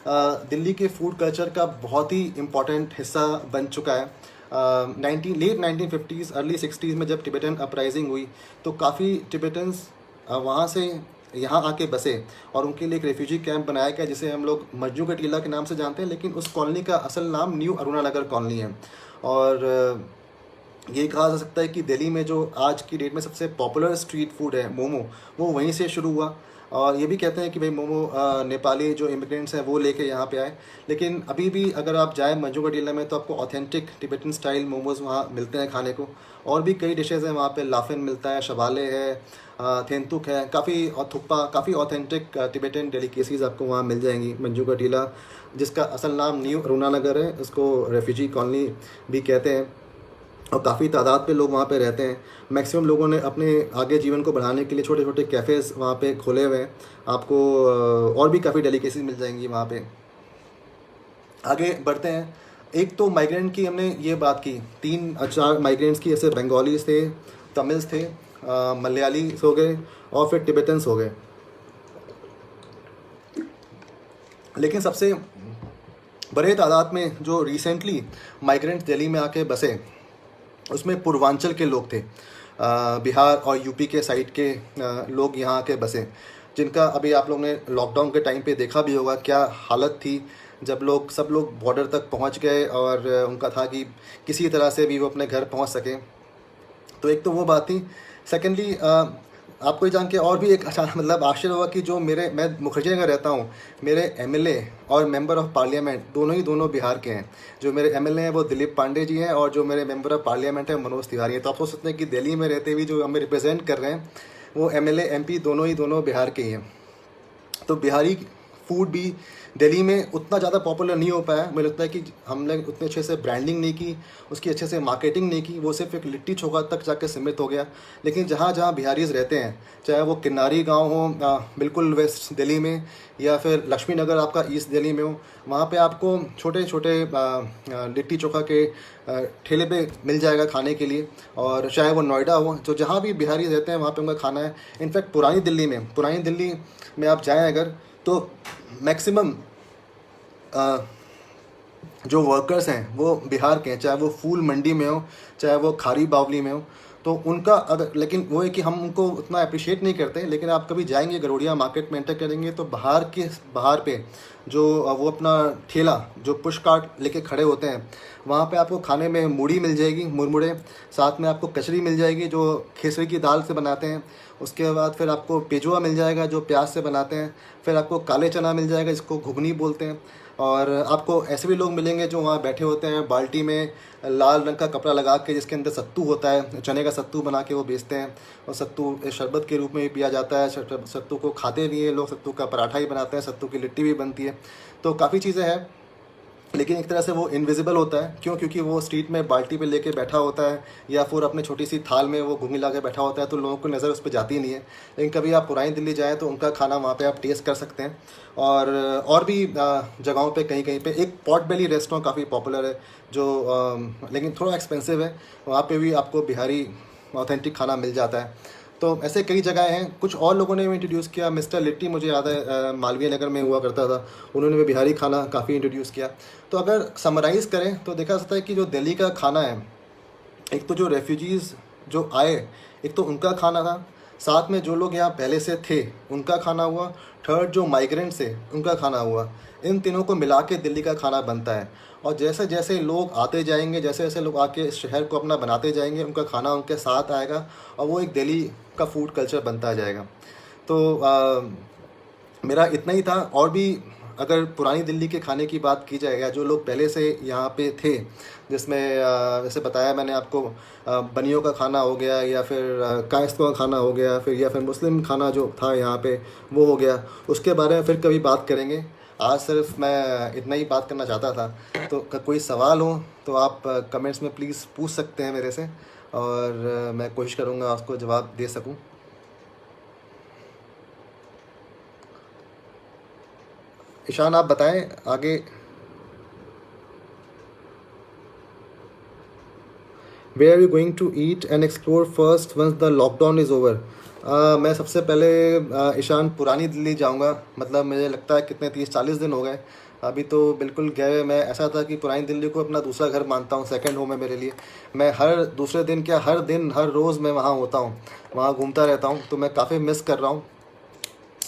दिल्ली के फूड कल्चर का बहुत ही इम्पॉर्टेंट हिस्सा बन चुका है। लेट 1950s अर्ली 60s में जब टिबेटन अपराइजिंग हुई तो काफ़ी टिबेटन्स वहाँ से यहाँ आके बसे, और उनके लिए एक रेफ्यूजी कैंप बनाया गया जिसे हम लोग मज्जू का टीला के नाम से जानते हैं, लेकिन उस कॉलोनी का असल नाम न्यू अरुणा नगर कॉलोनी है। और ये कहा जा सकता है कि दिल्ली में जो आज की डेट में सबसे पॉपुलर स्ट्रीट फूड है मोमो, वो वहीं से शुरू हुआ। और ये भी कहते हैं कि भाई मोमो नेपाली जो इमिग्रेंट्स हैं वो लेके यहाँ पे आए, लेकिन अभी भी अगर आप जाएँ मज्जू का टीला में तो आपको ऑथेंटिक टिबेटन स्टाइल मोमोज़ वहाँ मिलते हैं खाने को। और भी कई डिशेज़ हैं वहाँ पे, लाफिन मिलता है, शबाले है, थेंतुक है, काफ़ी, और थुप्पा, काफ़ी ऑथेंटिक टिबेटन डेलिकेसीज़ आपको वहाँ मिल जाएंगी। मज्जू का टीला, जिसका असल नाम न्यू अरुणा नगर है, उसको रेफ्यूजी कॉलोनी भी कहते हैं, और काफ़ी तादाद पे लोग वहाँ पे रहते हैं। मैक्सिमम लोगों ने अपने आगे जीवन को बढ़ाने के लिए छोटे छोटे कैफ़ेज़ वहाँ पे खोले हुए हैं। आपको और भी काफ़ी डेलिकेसीज मिल जाएंगी वहाँ पे। आगे बढ़ते हैं। एक तो माइग्रेंट की हमने ये बात की, 3-4 माइग्रेंट्स की, जैसे बंगालीज थे, तमिल्स थे, मलयालीस हो गए, और फिर टिबेटन्स हो गए। लेकिन सबसे बड़े तादाद में जो रिसेंटली माइग्रेंट्स दिल्ली में आके बसे उसमें पूर्वांचल के लोग थे, बिहार और यूपी के साइड के लोग यहाँ आके बसे, जिनका अभी आप लोगों ने लॉकडाउन के टाइम पे देखा भी होगा क्या हालत थी, जब सब लोग बॉर्डर तक पहुँच गए और उनका था कि किसी तरह से भी वो अपने घर पहुँच सकें। तो एक तो वो बात थी। सेकेंडली आपको ये जान के और भी एक अच्छा मतलब आश्चर्य हुआ कि जो मैं मुखर्जी नगर रहता हूँ, मेरे एमएलए और मेंबर ऑफ पार्लियामेंट दोनों बिहार के हैं। जो मेरे एमएलए हैं वो दिलीप पांडे जी हैं, और जो मेरे मेंबर ऑफ पार्लियामेंट है मनोज तिवारी है। तो आप सोच सकते हैं कि दिल्ली में रहते हुए जो हमें रिप्रेजेंट कर रहे हैं वो एमएलए एमपी दोनों बिहार के ही हैं। तो बिहारी फूड भी दिल्ली में उतना ज़्यादा पॉपुलर नहीं हो पाया। मुझे लगता है कि हमने उतने अच्छे से ब्रांडिंग नहीं की, उसकी अच्छे से मार्केटिंग नहीं की, वो सिर्फ एक लिट्टी चोखा तक जाके सीमित हो गया। लेकिन जहाँ जहाँ बिहारीज रहते हैं, चाहे वो किन्नारी गांव हो बिल्कुल वेस्ट दिल्ली में, या फिर लक्ष्मी नगर आपका ईस्ट दिल्ली में हो, वहाँ पे आपको छोटे छोटे लिट्टी चोखा के ठेले पे मिल जाएगा खाने के लिए। और चाहे वो नोएडा हो, तो जहाँ भी बिहारी रहते हैं वहाँ पे उनका खाना है। इनफैक्ट पुरानी दिल्ली में आप जाएँ अगर, तो मैक्सिमम जो वर्कर्स हैं वो बिहार के हैं, चाहे वो फूल मंडी में हो, चाहे वो खारी बावली में हो। तो उनका अगर, लेकिन वो है कि हम उनको उतना अप्रिशिएट नहीं करते। लेकिन आप कभी जाएंगे गरोड़िया मार्केट में एंटर करेंगे तो बाहर पे जो वो अपना ठेला जो पुश कार्ट लेके खड़े होते हैं, वहाँ पे आपको खाने में मूढ़ी मिल जाएगी, मुरमुरे, साथ में आपको कचरी मिल जाएगी जो खेसरी की दाल से बनाते हैं। उसके बाद फिर आपको पेजुआ मिल जाएगा जो प्याज से बनाते हैं। फिर आपको काले चना मिल जाएगा जिसको घुगनी बोलते हैं। और आपको ऐसे भी लोग मिलेंगे जो वहाँ बैठे होते हैं बाल्टी में लाल रंग का कपड़ा लगा के, जिसके अंदर सत्तू होता है, चने का सत्तू बना के वो बेचते हैं। और सत्तू शरबत के रूप में भी पिया जाता है। सत्तू को खाते भी हैं लोग, सत्तू का पराठा ही बनाते हैं, सत्तू की लिट्टी भी बनती है। तो काफ़ी चीज़ें हैं, लेकिन एक तरह से वो इनविजिबल होता है। क्यों? क्योंकि वो स्ट्रीट में बाल्टी पे लेके बैठा होता है, या फिर अपने छोटी सी थाल में वो घुंगी ला के बैठा होता है, तो लोगों को नज़र उस पर जाती नहीं है। लेकिन कभी आप पुरानी दिल्ली जाएँ तो उनका खाना वहाँ पे आप टेस्ट कर सकते हैं। और भी जगहों पे कहीं कहीं पे एक पॉट बेली रेस्टोरेंट काफ़ी पॉपुलर है, जो लेकिन थोड़ा एक्सपेंसिव है। वहाँ पे भी आपको बिहारी ऑथेंटिक खाना मिल जाता है। तो ऐसे कई जगह हैं। कुछ और लोगों ने भी इंट्रोड्यूस किया। मिस्टर लिट्टी मुझे याद है मालवीय नगर में हुआ करता था, उन्होंने भी बिहारी खाना काफ़ी इंट्रोड्यूस किया। तो अगर समराइज़ करें तो देखा जाता है कि जो दिल्ली का खाना है, एक तो जो रेफ्यूजीज़ जो आए, एक तो उनका खाना था, साथ में जो लोग यहाँ पहले से थे उनका खाना हुआ, थर्ड जो माइग्रेंट्स है उनका खाना हुआ। इन तीनों को मिला के दिल्ली का खाना बनता है। और जैसे जैसे लोग आते जाएंगे, जैसे जैसे लोग आके इस शहर को अपना बनाते जाएंगे, उनका खाना उनके साथ आएगा और वो एक दिल्ली का फूड कल्चर बनता जाएगा। तो मेरा इतना ही था। और भी अगर पुरानी दिल्ली के खाने की बात की जाए, या जो लोग पहले से यहाँ पे थे, जिसमें जैसे बताया मैंने आपको, बनियों का खाना हो गया, या फिर कायस्तों का खाना हो गया, फिर या फिर मुस्लिम खाना जो था यहाँ पे वो हो गया, उसके बारे में फिर कभी बात करेंगे। आज सिर्फ मैं इतना ही बात करना चाहता था। तो कोई सवाल हो तो आप कमेंट्स में प्लीज़ पूछ सकते हैं मेरे से, और मैं कोशिश करूँगा उसको जवाब दे सकूँ। ईशान आप बताएं आगे। Where are you going to eat and explore first once the lockdown is over? मैं सबसे पहले ईशान पुरानी दिल्ली जाऊंगा। मतलब मुझे लगता है कितने 30-40 दिन हो गए अभी तो बिल्कुल गए। मैं ऐसा था कि पुरानी दिल्ली को अपना दूसरा घर मानता हूँ, सेकंड होम है मेरे लिए। मैं हर दूसरे दिन क्या हर दिन हर रोज़ मैं वहाँ होता हूँ, वहाँ घूमता रहता हूँ। तो मैं काफ़ी मिस कर रहा हूँ।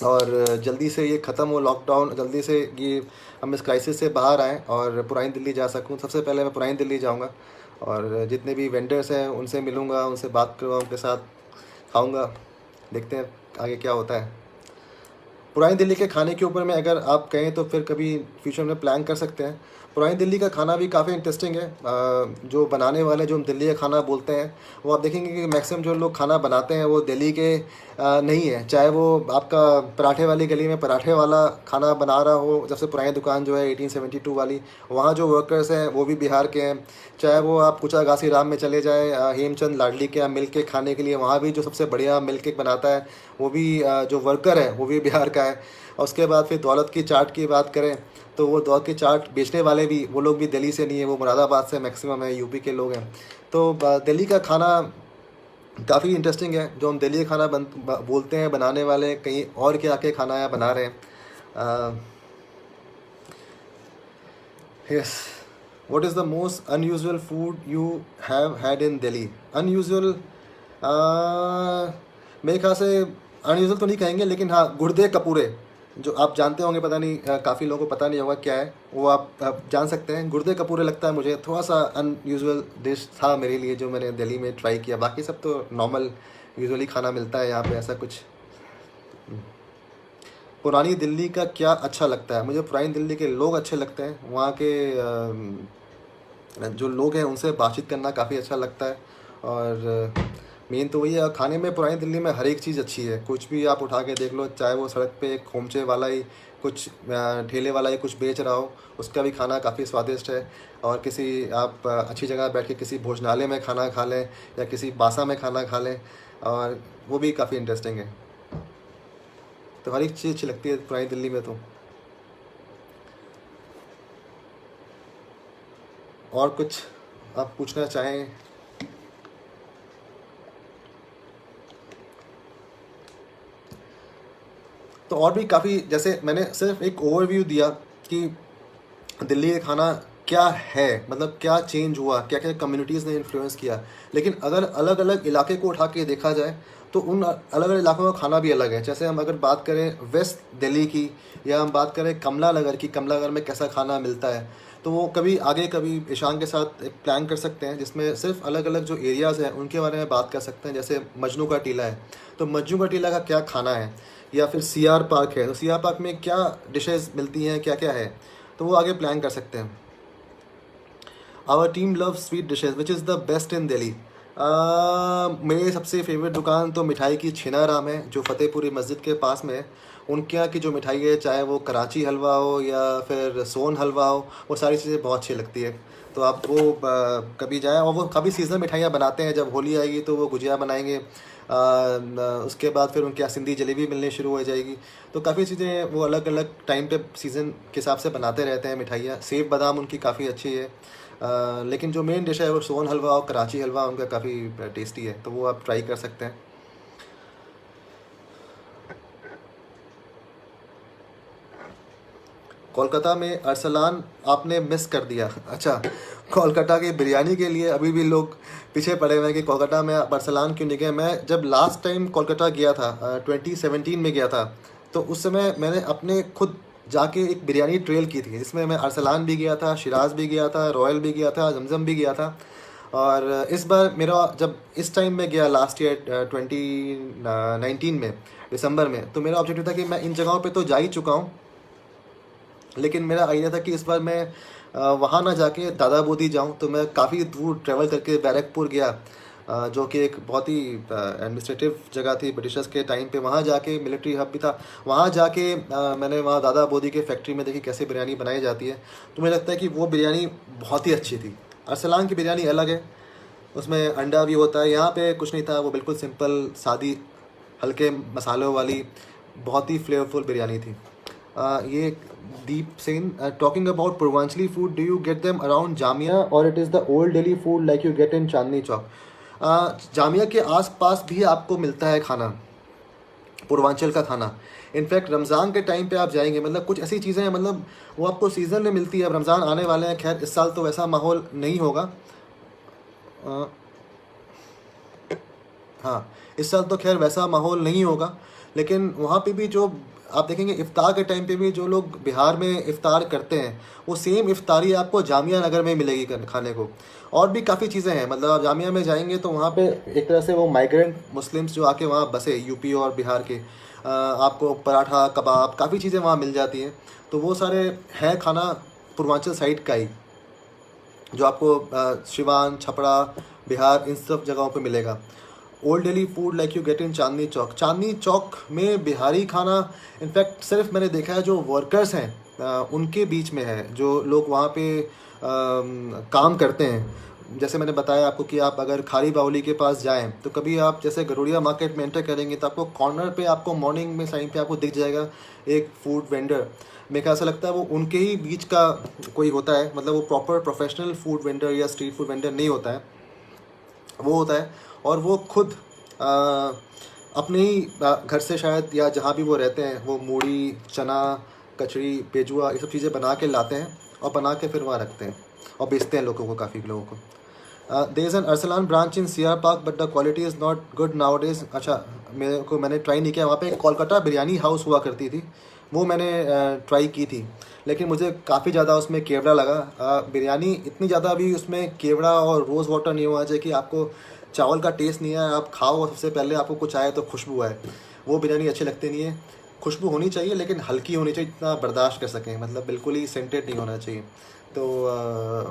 और जल्दी से ये ख़त्म हो लॉकडाउन, जल्दी से ये हम इस क्राइसिस से बाहर आएँ और पुरानी दिल्ली जा सकूँ। सबसे पहले मैं पुरानी दिल्ली जाऊँगा और जितने भी वेंडर्स हैं उनसे मिलूँगा, उनसे बात करूँगा, उनके साथ खाऊँगा। देखते हैं आगे क्या होता है। पुरानी दिल्ली के खाने के ऊपर में अगर आप कहें तो फिर कभी फ्यूचर में प्लान कर सकते हैं। पुरानी दिल्ली का खाना भी काफ़ी इंटरेस्टिंग है। जो बनाने वाले जो हम दिल्ली का खाना बोलते हैं, वो आप देखेंगे कि मैक्सिमम जो लोग खाना बनाते हैं वो दिल्ली के नहीं है। चाहे वो आपका पराठे वाली गली में पराठे वाला खाना बना रहा हो, जब से पुरानी दुकान जो है 1872 वाली, वहाँ जो वर्कर्स हैं वो भी बिहार के हैं। चाहे वो आप कुचा घासी राम में चले जाए, हेमचंद लाडली के यहाँ मिल्क केक खाने के लिए, वहाँ भी जो सबसे बढ़िया मिल्क केक बनाता है वो भी जो वर्कर है वो भी बिहार का है। और उसके बाद फिर दौलत की चाट की बात करें तो वो दौलत की चाट बेचने वाले भी वो लोग भी दिल्ली से नहीं है, वो मुरादाबाद से मैक्सिमम है, यूपी के लोग हैं। तो दिल्ली का खाना काफ़ी इंटरेस्टिंग है। जो हम दिल्ली का खाना बोलते हैं, बनाने वाले कहीं और के आके खाना या बना रहे हैं। Yes, what is the most unusual food you have had in Delhi? Unusual मेरे ख्याल से अनयूजुअल तो नहीं कहेंगे, लेकिन हाँ, गुर्दे कपूरे जो आप जानते होंगे, पता नहीं काफ़ी लोगों को पता नहीं होगा क्या है, वो आप जान सकते हैं। गुर्दे का पूरे लगता है मुझे, थोड़ा सा अनयूजुअल डिश था मेरे लिए जो मैंने दिल्ली में ट्राई किया। बाकी सब तो नॉर्मल यूजुअली खाना मिलता है यहाँ पे, ऐसा कुछ। पुरानी दिल्ली का क्या अच्छा लगता है? मुझे पुरानी दिल्ली के लोग अच्छे लगते हैं। वहाँ के जो लोग हैं उनसे बातचीत करना काफ़ी अच्छा लगता है। और मेन तो वही है, खाने में पुरानी दिल्ली में हर एक चीज़ अच्छी है। कुछ भी आप उठा के देख लो, चाहे वो सड़क पे एक खोमचे वाला ही कुछ ठेले वाला ही कुछ बेच रहा हो, उसका भी खाना काफ़ी स्वादिष्ट है। और किसी आप अच्छी जगह बैठ के किसी भोजनालय में खाना खा लें या किसी बासा में खाना खा लें, और वो भी काफ़ी इंटरेस्टिंग है। तो हर एक चीज़ अच्छी लगती है पुरानी दिल्ली में। तो और कुछ आप पूछना चाहें? तो और भी काफ़ी, जैसे मैंने सिर्फ एक ओवरव्यू दिया कि दिल्ली का खाना क्या है, मतलब क्या चेंज हुआ, क्या क्या कम्युनिटीज़ ने इन्फ्लुएंस किया। लेकिन अगर अलग अलग इलाके को उठा के देखा जाए तो उन अलग अलग इलाकों का खाना भी अलग है। जैसे हम अगर बात करें वेस्ट दिल्ली की, या हम बात करें कमला नगर की, कमला नगर में कैसा खाना मिलता है, तो वो कभी आगे कभी ईशान के साथ एक प्लान कर सकते हैं जिसमें सिर्फ अलग अलग जो एरियाज़ हैं उनके बारे में बात कर सकते हैं। जैसे मजनू का टीला है, तो मजनू का टीला का क्या खाना है, या फिर सीआर पार्क है, तो सीआर पार्क में क्या डिशेस मिलती हैं, क्या क्या है, तो वो आगे प्लान कर सकते हैं। Our team love sweet dishes, which is the best in Delhi? मेरे सबसे फेवरेट दुकान तो मिठाई की छिना राम है, जो फतेहपुरी मस्जिद के पास में है। उनके यहाँ की जो मिठाई है, चाहे वो कराची हलवा हो या फिर सोन हलवा हो, वो सारी चीज़ें बहुत अच्छी लगती है। तो आप वो कभी जाएँ। और वो काफ़ी सीजनल मिठाइयाँ बनाते हैं। जब होली आएगी तो वो गुजिया बनाएंगे, उसके बाद फिर उनके यहाँ सिंधी जलेबी मिलनी शुरू हो जाएगी। तो काफ़ी चीज़ें वो अलग अलग टाइम पे सीज़न के हिसाब से बनाते रहते हैं मिठाइयाँ। सेव बादाम उनकी काफ़ी अच्छी है। लेकिन जो मेन डिश है वो सोन हलवा और कराची हलवा उनका काफ़ी टेस्टी है, तो वो आप ट्राई कर सकते हैं। कोलकाता में अरसलान आपने मिस कर दिया। अच्छा, कोलकाता की बिरयानी के लिए अभी भी लोग पीछे पड़े हुए हैं कि कोलकाता में आप अरसलान क्यों नहीं गए। मैं जब लास्ट टाइम कोलकाता गया था 2017 में गया था, तो उस समय मैंने अपने खुद जाके एक बिरयानी ट्रेल की थी, जिसमें मैं अरसलान भी गया था, शिराज भी गया था, रॉयल भी गया था, जमजम भी गया था। और इस बार मेरा जब इस टाइम में गया लास्ट ईयर 2019 में दिसंबर में, तो मेरा ऑब्जेक्टिव था कि मैं इन जगहों पे तो जा ही चुका हूँ, लेकिन मेरा आइडिया था कि इस बार मैं वहाँ ना जाके दादा बोधी जाऊँ। तो मैं काफ़ी दूर ट्रैवल करके बैरकपुर गया, जो कि एक बहुत ही एडमिनिस्ट्रेटिव जगह थी ब्रिटिशर्स के टाइम पे। वहाँ जाके मिलिट्री हब भी था, वहाँ जाके मैंने वहाँ दादा बोधी के फैक्ट्री में देखी कैसे बिरयानी बनाई जाती है। तो मुझे लगता है कि वो बिरयानी बहुत ही अच्छी थी। अरसलान की बिरयानी अलग है, उसमें अंडा भी होता है। यहाँ पे कुछ नहीं था, वो बिल्कुल सिंपल सादी हल्के मसालों वाली बहुत ही फ्लेवरफुल बिरयानी थी। ये Deep Sen talking about Purvanchali food, do you get them around Jamia और it is the old Delhi food like you get in Chandni Chowk? Jamia के आसपास भी आपको मिलता है खाना, पूर्वांचल का खाना। इनफैक्ट रमज़ान के टाइम पे आप जाएंगे, मतलब कुछ ऐसी चीज़ें हैं, मतलब वो आपको सीज़न में मिलती है। अब रमज़ान आने वाले हैं, खैर इस साल तो वैसा माहौल नहीं होगा। हाँ, इस साल तो खैर वैसा माहौल नहीं होगा, लेकिन वहाँ पे भी जो आप देखेंगे इफ्तार के टाइम पे भी जो लोग बिहार में इफ्तार करते हैं, वो सेम इफ्तारी आपको जामिया नगर में मिलेगी खाने को। और भी काफ़ी चीज़ें हैं, मतलब आप जामिया में जाएंगे तो वहाँ पे एक तरह से वो माइग्रेंट मुस्लिम्स जो आके वहाँ बसे, यूपी और बिहार के, आपको पराठा कबाब काफ़ी चीज़ें वहाँ मिल जाती हैं। तो वो सारे है खाना पूर्वांचल साइड का ही, जो आपको सिवान, छपरा, बिहार, इन सब जगहों पे मिलेगा। Old Delhi food like you get in Chandni Chowk, Chandni Chowk में बिहारी खाना इनफैक्ट सिर्फ मैंने देखा है जो वर्कर्स हैं उनके बीच में है, जो लोग वहाँ पे काम करते हैं। जैसे मैंने बताया आपको कि आप अगर खारी बावली के पास जाएं तो कभी आप जैसे गरुड़िया मार्केट में एंटर करेंगे तो आपको कॉर्नर पे आपको मॉर्निंग में साइड पे आपको दिख जाएगा एक फूड वेंडर। मेरे ख्याल से लगता है वो उनके ही बीच का कोई होता है, मतलब वो प्रॉपर प्रोफेशनल फूड वेंडर या स्ट्रीट फूड वेंडर नहीं होता है, वो होता है। और वो खुद अपने ही घर से शायद या जहाँ भी वो रहते हैं, वो मूढ़ी, चना, कचड़ी, पेजुआ, ये सब चीज़ें बना के लाते हैं और बना के फिर वहाँ रखते हैं और बेचते हैं लोगों को, काफ़ी लोगों को। There is an Arsalan branch in CR park but the quality is not good nowadays. अच्छा, मैंने ट्राई नहीं किया। वहाँ पे एक कोलकाता बिरयानी हाउस हुआ करती थी, वो मैंने ट्राई की थी, लेकिन मुझे काफ़ी ज़्यादा उसमें केवड़ा लगा। बिरयानी इतनी ज़्यादा भी उसमें केवड़ा और रोज़ वाटर नहीं होना चाहिए कि आपको चावल का टेस्ट नहीं आए, आप खाओ और सबसे पहले आपको कुछ आए तो खुशबू आए, वो बिरयानी अच्छी लगती नहीं है। खुशबू होनी चाहिए लेकिन हल्की होनी चाहिए, इतना बर्दाश्त कर सकें, मतलब बिल्कुल ही सेंटेड नहीं होना चाहिए। तो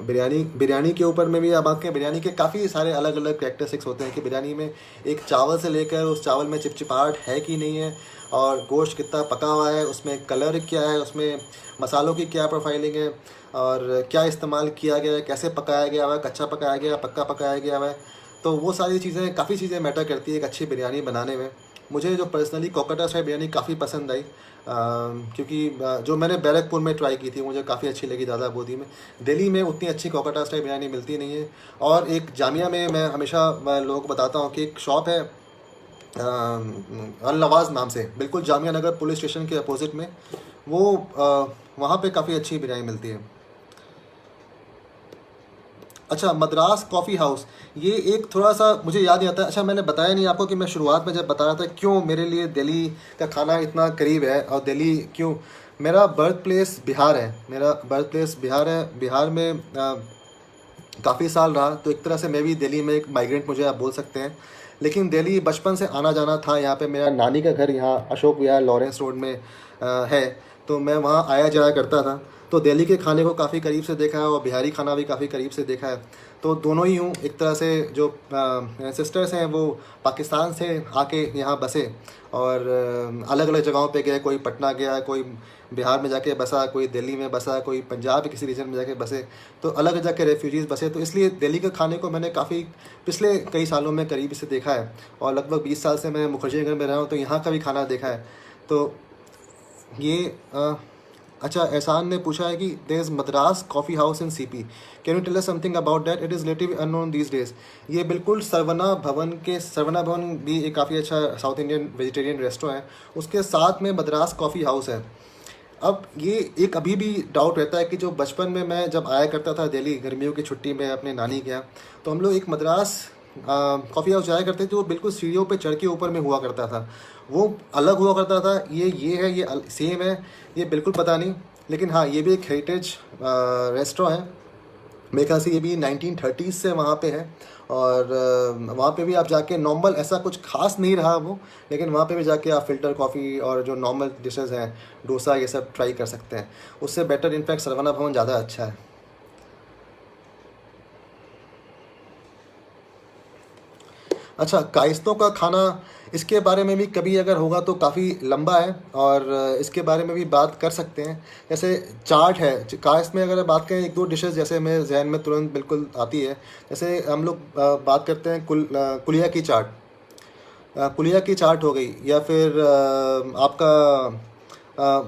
बिरयानी बिरयानी के ऊपर में भी आप बात करें, बिरयानी के काफ़ी सारे अलग अलग कैरेक्टरिस्टिक्स होते हैं कि बिरयानी में एक चावल से लेकर उस चावल में चिपचिपाहट है कि नहीं है, और गोश्त कितना पका हुआ है, उसमें कलर क्या है, उसमें मसालों की क्या प्रोफाइलिंग है, और क्या इस्तेमाल किया गया है, कैसे पकाया गया हुआ है, कच्चा पकाया गया, पक्का पकाया गया हुआ है। तो वो सारी चीज़ें, काफ़ी चीज़ें मैटर करती है एक अच्छी बिरयानी बनाने में। मुझे जो पर्सनली कोलकाता स्टाइल बिरयानी काफ़ी पसंद आई, क्योंकि जो मैंने बैरकपुर में ट्राई की थी मुझे काफ़ी अच्छी लगी दादा बोदी में। दिल्ली में उतनी अच्छी कोलकाता स्टाइल बिरयानी मिलती नहीं है। और एक जामिया में मैं हमेशा लोगों को बताता हूँ कि एक शॉप है अल नवाज़ नाम से, बिल्कुल जामिया नगर पुलिस स्टेशन के अपोजिट में, वो वहाँ पे काफ़ी अच्छी बिरयानी मिलती है। अच्छा, मद्रास कॉफ़ी हाउस, ये एक थोड़ा सा मुझे याद नहीं आता। अच्छा, मैंने बताया नहीं आपको कि मैं शुरुआत में जब बता रहा था क्यों मेरे लिए दिल्ली का खाना इतना करीब है, और दिल्ली क्यों, मेरा बर्थ प्लेस बिहार है, मेरा बर्थ प्लेस बिहार है। बिहार में काफ़ी साल रहा, तो एक तरह से मैं भी दिल्ली में एक माइग्रेंट मुझे आप बोल सकते हैं। लेकिन दिल्ली बचपन से आना जाना था, यहाँ पे मेरा नानी का घर यहाँ अशोक विहार लॉरेंस रोड में है, तो मैं वहाँ आया जाया करता था। तो दिल्ली के खाने को काफ़ी करीब से देखा है और बिहारी खाना भी काफ़ी करीब से देखा है। तो दोनों ही हूँ, एक तरह से जो सिस्टर्स हैं वो पाकिस्तान से आके यहाँ बसे, और अलग अलग जगहों पे गए, कोई पटना गया, कोई बिहार में जाके बसा, कोई दिल्ली में बसा, कोई पंजाब किसी रीजन में जाके बसे, तो अलग जाके रेफ्यूजीज़ बसे। तो इसलिए दिल्ली के खाने को मैंने काफ़ी पिछले कई सालों में करीब से देखा है, और लगभग 20 साल से मैं मुखर्जी नगर में रहा हूँ, तो यहाँ का भी खाना देखा है। तो ये अच्छा, एहसान ने पूछा है कि there is Madras coffee house in CP, can you tell us something about that, it is relative unknown these days. ये बिल्कुल सरवना भवन भी एक काफ़ी अच्छा साउथ इंडियन वेजिटेरियन रेस्टोरेंट है, उसके साथ में मद्रास कॉफ़ी हाउस है। अब ये एक अभी भी डाउट रहता है कि जो बचपन में मैं जब आया करता था दिल्ली गर्मियों की छुट्टी में अपने नानी के यहाँ, तो हम लोग एक मद्रास कॉफ़ी हाउस जाया करते थे, वो बिल्कुल सीढ़ियों पे चढ़ के ऊपर में हुआ करता था, वो अलग हुआ करता था। ये है, ये सेम है, ये बिल्कुल पता नहीं। लेकिन हाँ, ये भी एक हेरिटेज रेस्टोरेंट है, मेरे ख्याल से ये भी 1930s से वहाँ पे है। और वहाँ पे भी आप जाके नॉर्मल, ऐसा कुछ खास नहीं रहा वो, लेकिन वहाँ पे भी जाके आप फ़िल्टर कॉफ़ी और जो नॉर्मल डिशेज़ हैं, डोसा, ये सब ट्राई कर सकते हैं। उससे बेटर इनफैक्ट सरवना भवन ज़्यादा अच्छा है। अच्छा, कायस्तों का खाना, इसके बारे में भी कभी अगर होगा तो काफ़ी लंबा है, और इसके बारे में भी बात कर सकते हैं। जैसे चाट है कायस्त में, अगर बात करें एक दो डिशेस जैसे मेरे जहन में तुरंत बिल्कुल आती है। जैसे हम लोग बात करते हैं कुलिया की चाट, कुलिया की चाट हो गई, या फिर आपका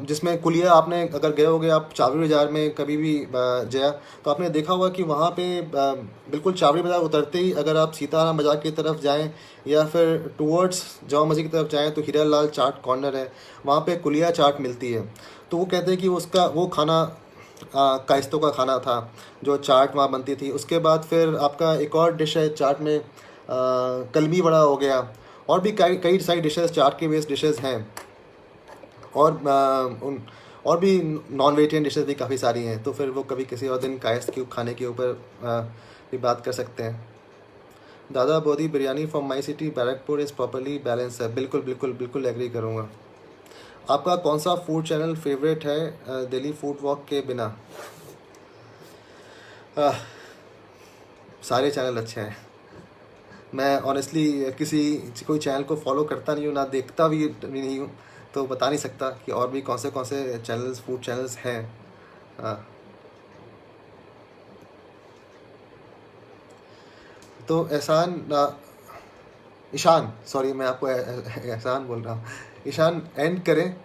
जिसमें कुलिया, आपने अगर गए होगे आप चावड़ी बाज़ार में कभी भी गया, तो आपने देखा होगा कि वहाँ पे बिल्कुल चावड़ी बाज़ार उतरते ही अगर आप सीताराम बाज़ार की तरफ जाएं, या फिर टूवर्ड्स जामा मस्जिद की तरफ जाएं, तो हीरा लाल चाट कॉर्नर है, वहाँ पे कुलिया चाट मिलती है। तो वो कहते हैं कि उसका वो खाना कायस्तों का खाना था, जो चाट वहाँ बनती थी। उसके बाद फिर आपका एक और डिश है चाट में, कलमी बड़ा हो गया, और भी कई कई सारी डिशेस चाट के बेस्ड डिशेस हैं। और और भी नॉन वेजिटेरियन डिशेस भी काफ़ी सारी हैं, तो फिर वो कभी किसी और दिन कायस्त के खाने के ऊपर भी बात कर सकते हैं। दादा बोदी biryani from my city Barrackpore is properly balance है, बिल्कुल बिल्कुल बिल्कुल एग्री करूँगा। आपका कौन सा फूड चैनल फेवरेट है दिल्ली फूड वॉक के बिना? सारे चैनल अच्छे हैं। मैं ऑनेस्टली कोई चैनल को फॉलो करता नहीं हूँ, ना देखता भी नहीं हूँ, तो बता नहीं सकता कि और भी कौन से चैनल्स, फूड चैनल्स हैं। तो ईशान, सॉरी मैं आपको एहसान बोल रहा हूँ, ईशान एंड करें।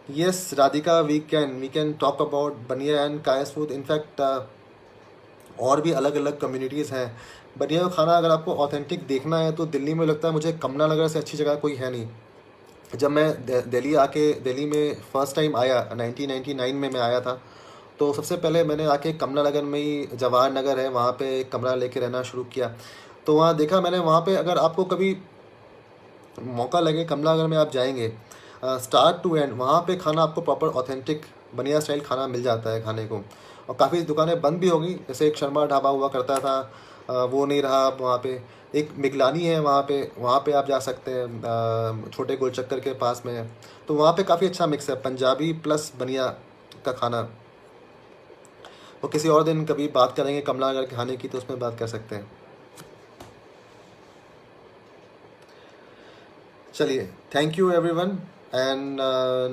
Yes Radhika, we can talk about Bania and Kayasth food. In fact और भी अलग अलग कम्युनिटीज़ हैं। बनिया का खाना अगर आपको ऑथेंटिक देखना है तो दिल्ली में लगता है मुझे कमला नगर से अच्छी जगह कोई है नहीं। जब मैं दिल्ली में फ़र्स्ट टाइम आया 1999 में मैं आया था, तो सबसे पहले मैंने आके कमला नगर में ही, जवाहर नगर है वहाँ पे, एक कमरा लेके रहना शुरू किया। तो वहाँ देखा मैंने, वहाँ पे अगर आपको कभी मौका लगे कमला नगर में आप जाएंगे, स्टार्ट टू एंड वहाँ पे खाना आपको प्रॉपर ऑथेंटिक बनिया स्टाइल खाना मिल जाता है खाने को। और काफ़ी दुकानें बंद भी होगी, जैसे एक शर्मा ढाबा हुआ करता था, वो नहीं रहा अब वहाँ पे। एक मिगलानी है वहाँ पे आप जा सकते हैं, छोटे गोल चक्कर के पास में है। तो वहाँ पे काफ़ी अच्छा मिक्स है, पंजाबी प्लस बनिया का खाना। वो किसी और दिन कभी बात करेंगे कमला नगर के खाने की, तो उसमें बात कर सकते हैं। चलिए, thank you everyone, and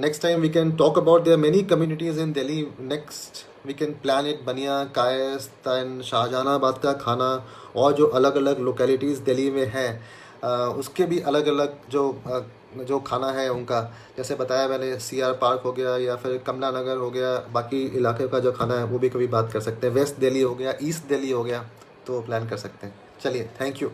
next time we can talk about, there many communities in Delhi. Next we can plan it, Bania, Kayasth and Shahjahanabad का खाना, और जो अलग अलग लोकेलिटीज़ दिल्ली में हैं, उसके भी अलग अलग जो खाना है उनका, जैसे बताया मैंने, CR पार्क हो गया या फिर कमला नगर हो गया, बाकी इलाके का जो खाना है वो भी कभी बात कर सकते हैं। वेस्ट दिल्ली हो गया, ईस्ट दिल्ली हो गया, तो प्लान कर सकते हैं। चलिए, थैंक यू।